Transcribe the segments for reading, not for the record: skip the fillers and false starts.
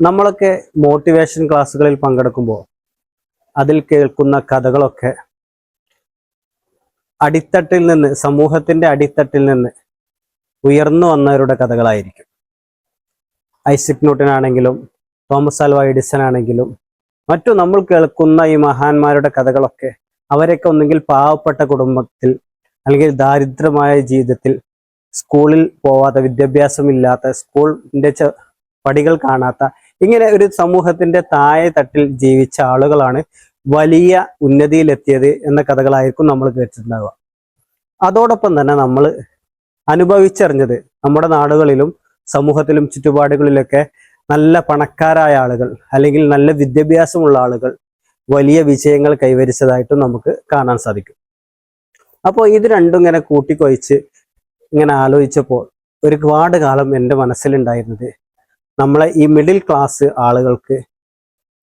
നമ്മളൊക്കെ മോട്ടിവേഷൻ ക്ലാസ്സുകളിൽ പങ്കെടുക്കുമ്പോൾ അതിൽ കേൾക്കുന്ന കഥകളൊക്കെ അടിത്തട്ടിൽ നിന്ന്, സമൂഹത്തിന്റെ അടിത്തട്ടിൽ നിന്ന് ഉയർന്നു വന്നവരുടെ കഥകളായിരിക്കും. ഐസക് ന്യൂട്ടൻ ആണെങ്കിലും തോമസ് ആൽവ എഡിസൺ ആണെങ്കിലും മറ്റു നമ്മൾ കേൾക്കുന്ന ഈ മഹാന്മാരുടെ കഥകളൊക്കെ അവരൊക്കെ ഒന്നെങ്കിൽ പാവപ്പെട്ട കുടുംബത്തിൽ അല്ലെങ്കിൽ ദാരിദ്ര്യമായ ജീവിതത്തിൽ സ്കൂളിൽ പോവാത്ത, വിദ്യാഭ്യാസമില്ലാത്ത, സ്കൂളിന്റെ പടികൾ കാണാത്ത, ഇങ്ങനെ ഒരു സമൂഹത്തിന്റെ താഴെ തട്ടിൽ ജീവിച്ച ആളുകളാണ് വലിയ ഉന്നതിയിലെത്തിയത് എന്ന കഥകളായിരിക്കും നമ്മൾ കേട്ടിട്ടുണ്ടാവുക. അതോടൊപ്പം തന്നെ നമ്മൾ അനുഭവിച്ചറിഞ്ഞത് നമ്മുടെ നാടുകളിലും സമൂഹത്തിലും ചുറ്റുപാടുകളിലൊക്കെ നല്ല പണക്കാരായ ആളുകൾ അല്ലെങ്കിൽ നല്ല വിദ്യാഭ്യാസമുള്ള ആളുകൾ വലിയ വിജയങ്ങൾ കൈവരിച്ചതായിട്ടും നമുക്ക് കാണാൻ സാധിക്കും. അപ്പോൾ ഇത് രണ്ടും ഇങ്ങനെ കൂട്ടിക്കൊഴിച്ച് ഇങ്ങനെ ആലോചിച്ചപ്പോൾ ഒരുപാട് കാലം എൻ്റെ മനസ്സിലുണ്ടായിരുന്നത്, നമ്മളെ ഈ മിഡിൽ ക്ലാസ് ആളുകൾക്ക്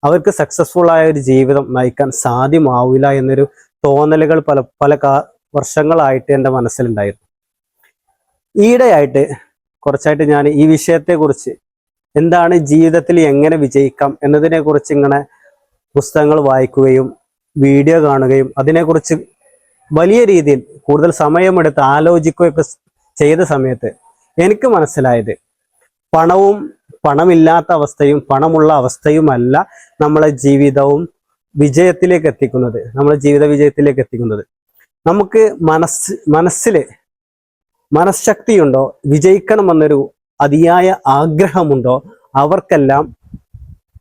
അവർക്ക് സക്സസ്ഫുൾ ആയ ഒരു ജീവിതം നയിക്കാൻ സാധ്യമാവില്ല എന്നൊരു തോന്നലുകൾ പല വർഷങ്ങളായിട്ട് എൻ്റെ മനസ്സിലുണ്ടായിരുന്നു. ഈയിടെയായിട്ട് കുറച്ചായിട്ട് ഞാൻ ഈ വിഷയത്തെക്കുറിച്ച്, എന്താണ് ജീവിതത്തിൽ എങ്ങനെ വിജയിക്കാം എന്നതിനെ കുറിച്ച് ഇങ്ങനെ പുസ്തകങ്ങൾ വായിക്കുകയും വീഡിയോ കാണുകയും അതിനെക്കുറിച്ച് വലിയ രീതിയിൽ കൂടുതൽ സമയമെടുത്ത് ആലോചിക്കുകയൊക്കെ ചെയ്ത സമയത്ത് എനിക്ക് മനസ്സിലായത്, പണമില്ലാത്ത അവസ്ഥയും പണമുള്ള അവസ്ഥയുമല്ല നമ്മളെ ജീവിതവും വിജയത്തിലേക്ക് എത്തിക്കുന്നത്, നമ്മളെ ജീവിത വിജയത്തിലേക്ക് എത്തിക്കുന്നത്. നമുക്ക് മനഃശക്തിയുണ്ടോ, വിജയിക്കണമെന്നൊരു അതിയായ ആഗ്രഹമുണ്ടോ, അവർക്കെല്ലാം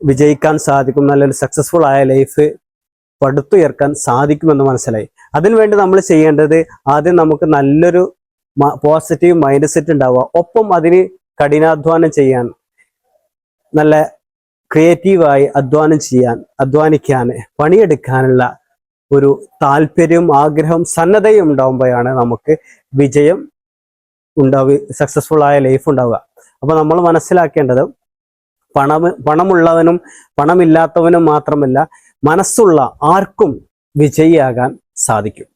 വിജയിക്കാൻ സാധിക്കും, നല്ലൊരു സക്സസ്ഫുൾ ആയ ലൈഫ് പടുത്തുയർക്കാൻ സാധിക്കുമെന്ന് മനസ്സിലായി. അതിനുവേണ്ടി നമ്മൾ ചെയ്യേണ്ടത്, ആദ്യം നമുക്ക് നല്ലൊരു പോസിറ്റീവ് മൈൻഡ് സെറ്റ് ഉണ്ടാവുക, ഒപ്പം അതിന് കഠിനാധ്വാനം ചെയ്യാൻ, നല്ല ക്രിയേറ്റീവായി അധ്വാനിക്കാൻ, പണിയെടുക്കാനുള്ള ഒരു താല്പര്യവും ആഗ്രഹവും സന്നദ്ധയും ഉണ്ടാവുമ്പോഴാണ് നമുക്ക് വിജയം സക്സസ്ഫുൾ ആയ ലൈഫ് ഉണ്ടാവുക. അപ്പൊ നമ്മൾ മനസ്സിലാക്കേണ്ടത്, പണമുള്ളവനും പണമില്ലാത്തവനും മാത്രമല്ല, മനസ്സുള്ള ആർക്കും വിജയിയാകാൻ സാധിക്കും.